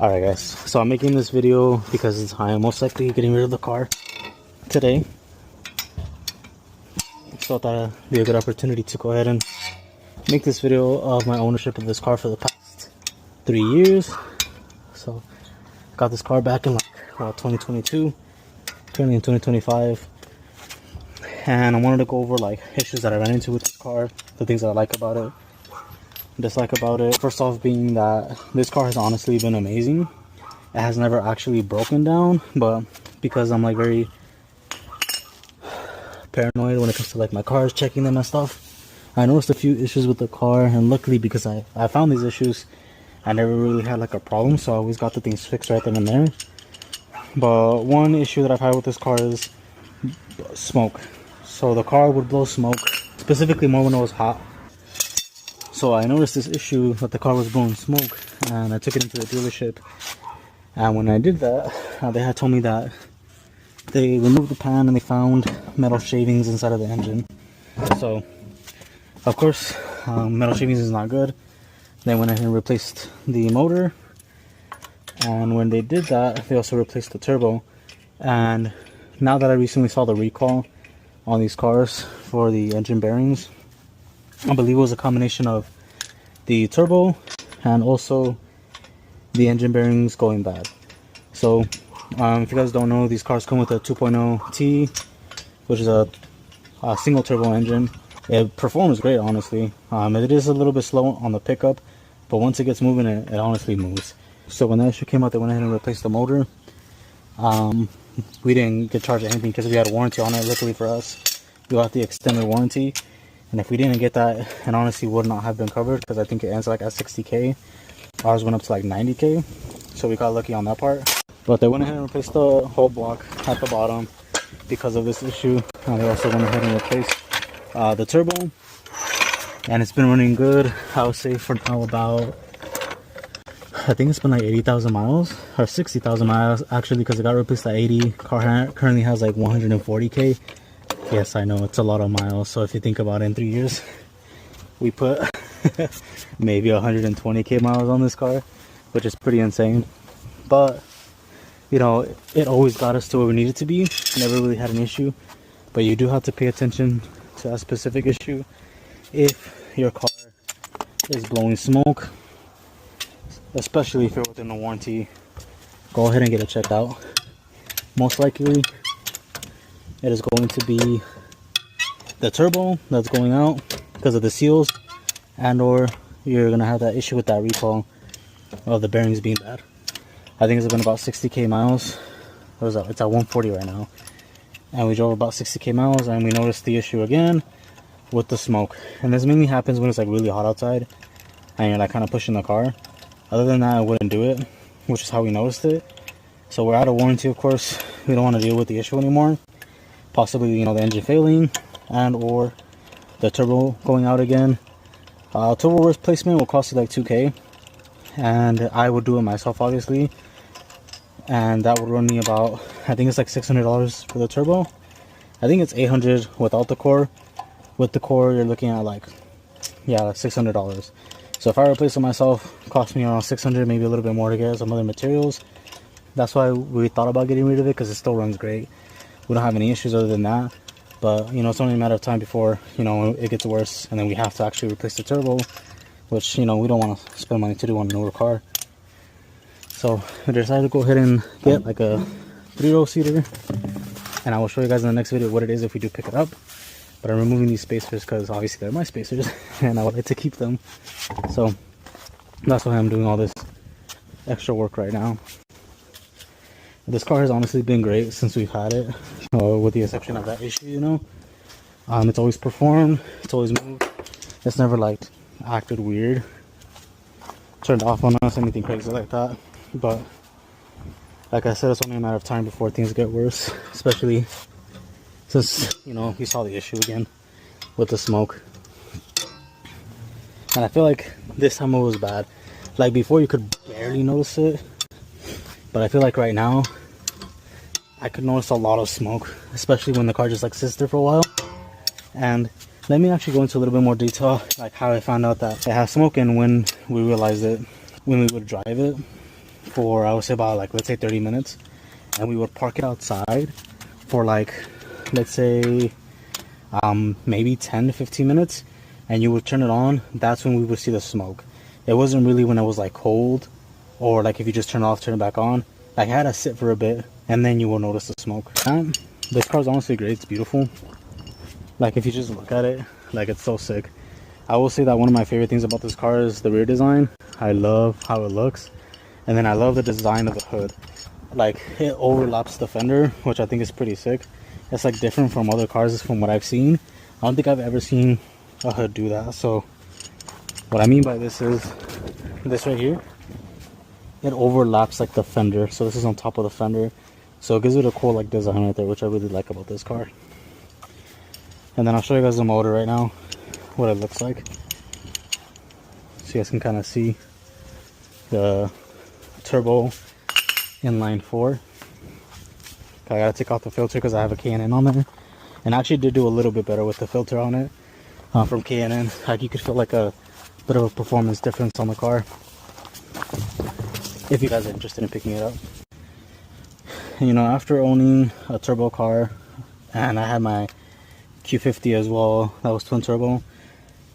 Alright guys, so I'm making this video because I am most likely getting rid of the car today. So I thought it'd be a good opportunity to go ahead and make this video of my ownership of this car for the past 3 years. So got this car back in 2022, currently in 2025. And I wanted to go over issues that I ran into with this car, the things that I like about it, dislike about it. First off being that this car has honestly been amazing. It has never actually broken down, but because I'm very paranoid when it comes to my cars, checking them and stuff, I noticed a few issues with the car, and luckily because I found these issues, I never really had a problem, so I always got the things fixed right then and there. But one issue that I've had with this car is smoke. So the car would blow smoke, specifically more when it was hot. So I noticed this issue that the car was blowing smoke, and I took it into the dealership. And when I did that, they had told me that they removed the pan and they found metal shavings inside of the engine. So, of course, metal shavings is not good. They went ahead and replaced the motor. And when they did that, they also replaced the turbo. And now that I recently saw the recall on these cars for the engine bearings, I believe it was a combination of the turbo and also the engine bearings going bad. So if you guys don't know, these cars come with a 2.0 T, which is a single turbo engine. It performs great, honestly. It is a little bit slow on the pickup, but once it gets moving, it honestly moves. So when that issue came out, they went ahead and replaced the motor. We didn't get charged anything because we had a warranty on it. Luckily for us, we got the extended warranty. And if we didn't get that, it honestly would not have been covered, because I think it ends at 60K. Ours went up to 90K, so we got lucky on that part. But they went ahead and replaced the whole block at the bottom because of this issue. And they also went ahead and replaced the turbo, and it's been running good. I would say for now about, I think it's been 80,000 miles or 60,000 miles actually, because it got replaced at 80. Car currently has 140K. Yes, I know, it's a lot of miles. So if you think about it, in 3 years, we put maybe 120K miles on this car, which is pretty insane. But, you know, it always got us to where we needed to be. Never really had an issue. But you do have to pay attention to that specific issue. If your car is blowing smoke, especially if you're within the warranty, go ahead and get it checked out. Most likely, it is going to be the turbo that's going out because of the seals, and or you're going to have that issue with that recall of the bearings being bad. I think it's been about 60K miles. It's at 140 right now. And we drove about 60K miles and we noticed the issue again with the smoke. And this mainly happens when it's really hot outside and you're kind of pushing the car. Other than that, I wouldn't do it, which is how we noticed it. So we're out of warranty, of course. We don't want to deal with the issue anymore. Possibly, the engine failing and or the turbo going out again. Turbo replacement will cost you 2K, and I would do it myself, obviously. And that would run me about, I think it's $600 for the turbo. I think it's $800 without the core. With the core, you're looking at $600. So if I replace it myself, it costs me around $600, maybe a little bit more to get some other materials. That's why we thought about getting rid of it, because it still runs great. We don't have any issues other than that. But it's only a matter of time before it gets worse, and then we have to actually replace the turbo, which we don't want to spend money to do on a newer car. So I decided to go ahead and get a 3-row seater, and I will show you guys in the next video what it is if we do pick it up. But I'm removing these spacers because obviously they're my spacers and I would like to keep them. So that's why I'm doing all this extra work right now. This car has honestly been great since we've had it, with the exception of that issue. It's always performed, it's always moved, it's never acted weird, turned off on us, anything crazy like that. But like I said, it's only a matter of time before things get worse, especially since we saw the issue again with the smoke. And I feel like this time it was bad. Before, you could barely notice it, but I feel like right now I could notice a lot of smoke, especially when the car just sits there for a while. And let me actually go into a little bit more detail, how I found out that it has smoke and when we realized it, when we would drive it. for, I would say about like, let's say 30 minutes. And we would park it outside for like, let's say maybe 10 to 15 minutes. And you would turn it on. That's when we would see the smoke. It wasn't really when it was like cold, or like if you just turn it off, turn it back on. Like I had to sit for a bit, and then you will notice the smoke. This car's honestly great. It's beautiful. Like if you just look at it, like it's so sick. I will say that one of my favorite things about this car is the rear design. I love how it looks, and then I love the design of the hood. Like it overlaps the fender, which I think is pretty sick. It's like different from other cars from what I've seen. I don't think I've ever seen a hood do that. So what I mean by this is this right here, it overlaps like the fender. So this is on top of the fender, so it gives it a cool like design right there, which I really like about this car. And then I'll show you guys the motor right now, what it looks like, so you guys can kind of see the turbo inline 4. I gotta take off the filter because I have a K&N on there, and I actually did do a little bit better with the filter on it from K&N. Like you could feel like a bit of a performance difference on the car if you guys are interested in picking it up. You know, after owning a turbo car, and I had my Q50 as well, that was twin turbo,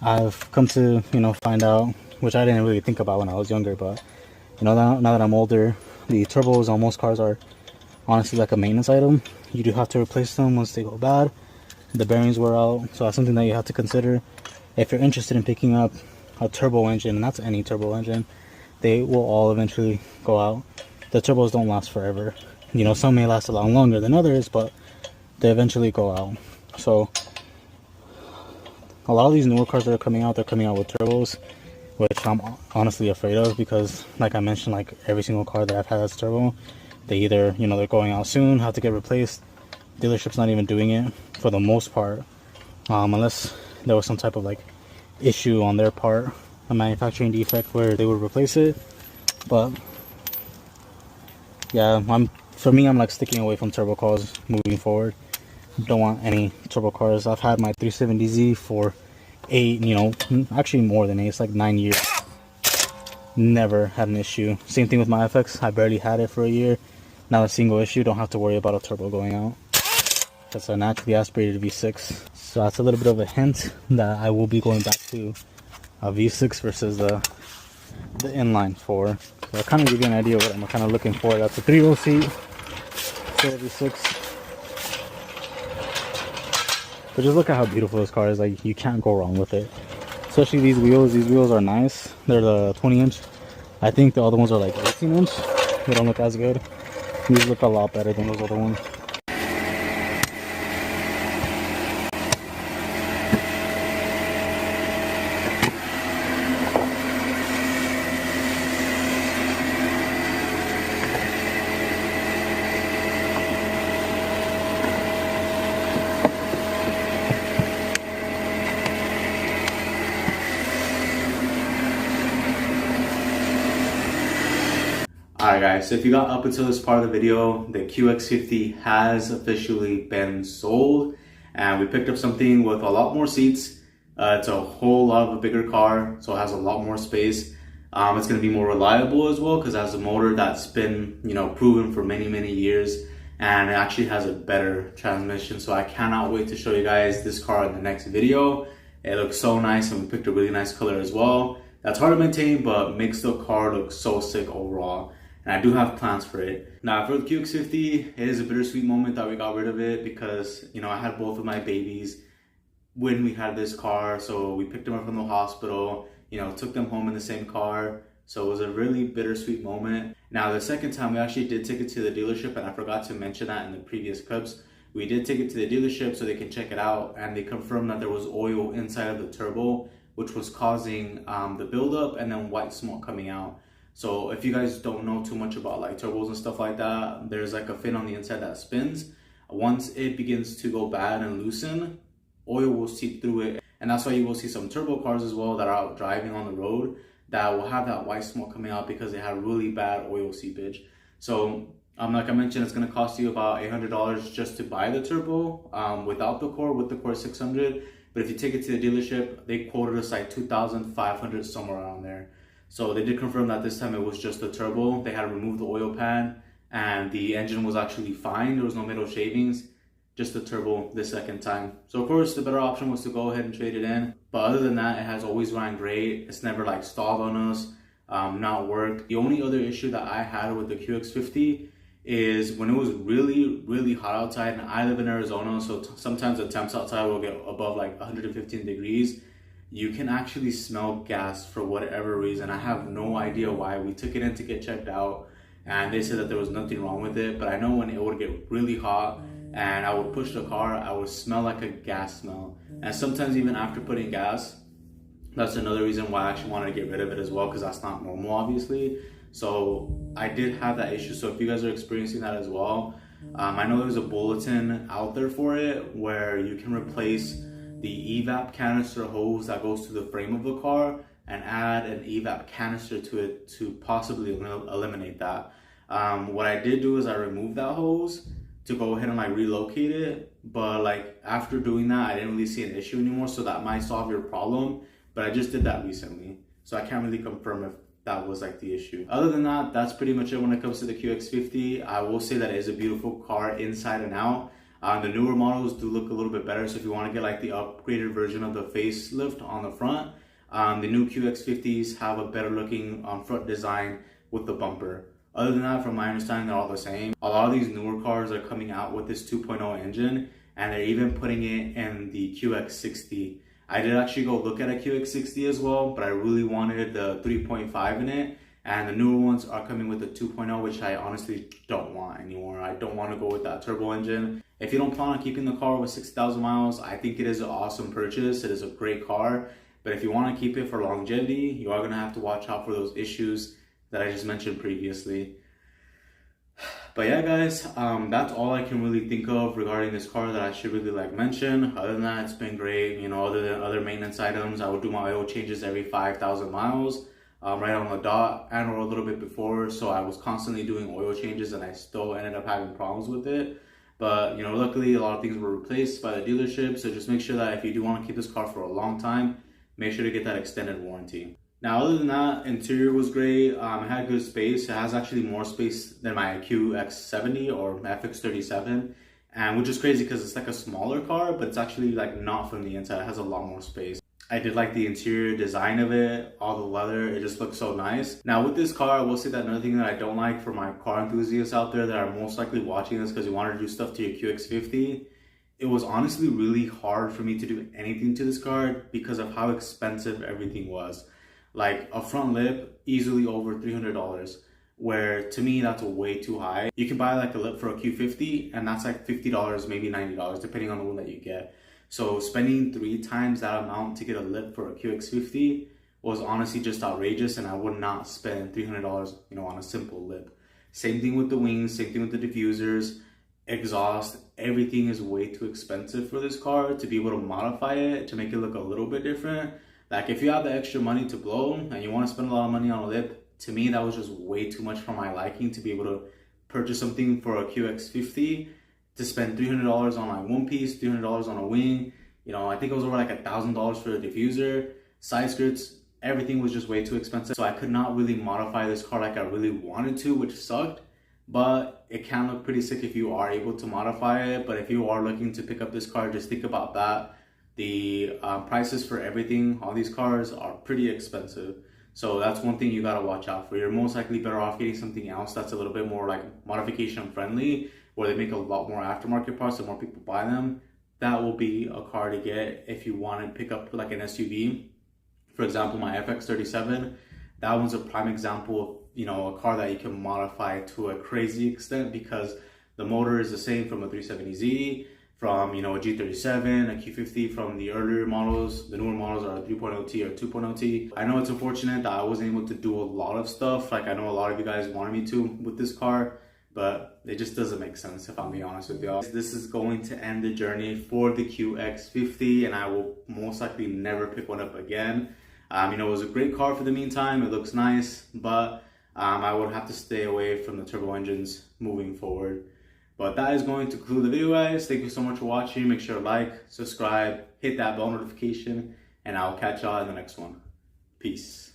I've come to, you know, find out, which I didn't really think about when I was younger, but you know, now that I'm older, the turbos on most cars are honestly like a maintenance item. You do have to replace them once they go bad, the bearings wear out. So that's something that you have to consider if you're interested in picking up a turbo engine, and that's any turbo engine. They will all eventually go out. The turbos don't last forever. You know, some may last a lot longer than others, but they eventually go out. So a lot of these newer cars that are coming out, they're coming out with turbos, which I'm honestly afraid of, because like I mentioned, like every single car that I've had that's turbo, they either, you know, they're going out soon, have to get replaced. Dealership's not even doing it for the most part, unless there was some type of like issue on their part, a manufacturing defect where they would replace it. But yeah, for me, I'm like sticking away from turbo cars moving forward. Don't want any turbo cars. I've had my 370Z for 8, you know, actually more than 8, it's like 9 years. Never had an issue. Same thing with my FX. I barely had it for a year. Not a single issue. Don't have to worry about a turbo going out. That's a naturally aspirated V6. So that's a little bit of a hint that I will be going back to a V6 versus the inline 4. So I'll kind of give you an idea of what I'm kind of looking for. That's a 3-row seat for a V6. But just look at how beautiful this car is. Like, you can't go wrong with it. Especially these wheels. These wheels are nice. They're the 20-inch. I think the other ones are like 18-inch. They don't look as good. These look a lot better than those other ones. Alright guys, so if you got up until this part of the video, the QX50 has officially been sold, and we picked up something with a lot more seats. It's a whole lot of a bigger car, so it has a lot more space. It's going to be more reliable as well, because it has a motor that's been, you know, proven for many years, and it actually has a better transmission. So I cannot wait to show you guys this car in the next video. It looks so nice, and we picked a really nice color as well. That's hard to maintain, but makes the car look so sick overall. And I do have plans for it. Now for the QX50, it is a bittersweet moment that we got rid of it, because, you know, I had both of my babies when we had this car. So we picked them up from the hospital, you know, took them home in the same car. So it was a really bittersweet moment. Now the second time, we actually did take it to the dealership, and I forgot to mention that in the previous clips. We did take it to the dealership so they can check it out, and they confirmed that there was oil inside of the turbo, which was causing the buildup and then white smoke coming out. So if you guys don't know too much about like turbos and stuff like that, there's like a fin on the inside that spins. Once it begins to go bad and loosen, oil will seep through it. And that's why you will see some turbo cars as well that are out driving on the road that will have that white smoke coming out, because they have really bad oil seepage. So like I mentioned, it's going to cost you about $800 just to buy the turbo without the core. With the core, $600. But if you take it to the dealership, they quoted us like $2,500, somewhere around there. So they did confirm that this time it was just the turbo. They had removed the oil pan and the engine was actually fine. There was no metal shavings, just the turbo this second time. So of course the better option was to go ahead and trade it in. But other than that, it has always ran great. It's never like stalled on us, not worked. The only other issue that I had with the QX50 is when it was really hot outside, and I live in Arizona, so sometimes the temps outside will get above like 115 degrees. You can actually smell gas for whatever reason. I have no idea why. We took it in to get checked out and they said that there was nothing wrong with it, but I know when it would get really hot and I would push the car, I would smell like a gas smell. And sometimes even after putting gas, that's another reason why I actually wanted to get rid of it as well, because that's not normal, obviously. So I did have that issue. So if you guys are experiencing that as well, I know there's a bulletin out there for it where you can replace the evap canister hose that goes to the frame of the car and add an evap canister to it to possibly eliminate that. What I did do is I removed that hose to go ahead and like relocate it, but like after doing that, I didn't really see an issue anymore, so that might solve your problem. But I just did that recently, so I can't really confirm if that was like the issue. Other than that, that's pretty much it when it comes to the QX50. I will say that it is a beautiful car inside and out. The newer models do look a little bit better, so if you want to get like the upgraded version of the facelift on the front, the new QX50s have a better looking front design with the bumper. Other than that, from my understanding, they're all the same. A lot of these newer cars are coming out with this 2.0 engine, and they're even putting it in the QX60. I did actually go look at a QX60 as well, but I really wanted the 3.5 in it, and the newer ones are coming with the 2.0, which I honestly don't want anymore. I don't want to go with that turbo engine. If you don't plan on keeping the car with 60,000 miles, I think it is an awesome purchase. It is a great car, but if you want to keep it for longevity, you are going to have to watch out for those issues that I just mentioned previously. But yeah, guys, that's all I can really think of regarding this car that I should really like mention. Other than that, it's been great. You know, other than other maintenance items, I would do my oil changes every 5,000 miles, right on the dot, and or a little bit before. So I was constantly doing oil changes, and I still ended up having problems with it. But you know, luckily a lot of things were replaced by the dealership. So just make sure that if you do want to keep this car for a long time, make sure to get that extended warranty. Now, other than that, interior was great. It had good space. It has actually more space than my QX70 or FX37, and which is crazy because it's like a smaller car, but it's actually like not from the inside. It has a lot more space. I did like the interior design of it, all the leather. It just looks so nice. Now, with this car, I will say that another thing that I don't like for my car enthusiasts out there that are most likely watching this because you want to do stuff to your QX50, it was honestly really hard for me to do anything to this car because of how expensive everything was. Like a front lip, easily over $300, where to me that's way too high. You can buy like a lip for a Q50 and that's like $50, maybe $90, depending on the one that you get. So spending 3 times that amount to get a lip for a QX50 was honestly just outrageous, and I would not spend $300, you know, on a simple lip. Same thing with the wings, same thing with the diffusers, exhaust, everything is way too expensive for this car to be able to modify it to make it look a little bit different. Like if you have the extra money to blow and you want to spend a lot of money on a lip, to me that was just way too much for my liking to be able to purchase something for a QX50 to spend $300 on like one piece, $300 on a wing. You know, I think it was over like $1,000 for a diffuser, side skirts, everything was just way too expensive. So I could not really modify this car like I really wanted to, which sucked. But it can look pretty sick if you are able to modify it. But if you are looking to pick up this car, just think about that. The prices for everything on these cars are pretty expensive. So that's one thing you gotta watch out for. You're most likely better off getting something else that's a little bit more like modification friendly, where they make a lot more aftermarket parts and more people buy them. That will be a car to get if you want to pick up like an SUV. For example, my FX37, that one's a prime example of, you know, a car that you can modify to a crazy extent because the motor is the same from a 370Z, from, you know, a G37, a Q50 from the earlier models. The newer models are a 3.0T or 2.0T. I know it's unfortunate that I wasn't able to do a lot of stuff. Like I know a lot of you guys wanted me to with this car, but it just doesn't make sense if I'm being honest with y'all. This is going to end the journey for the QX50, and I will most likely never pick one up again. You know, it was a great car for the meantime. It looks nice, but I would have to stay away from the turbo engines moving forward. But that is going to conclude the video, guys. Thank you so much for watching. Make sure to like, subscribe, hit that bell notification, and I'll catch y'all in the next one. Peace.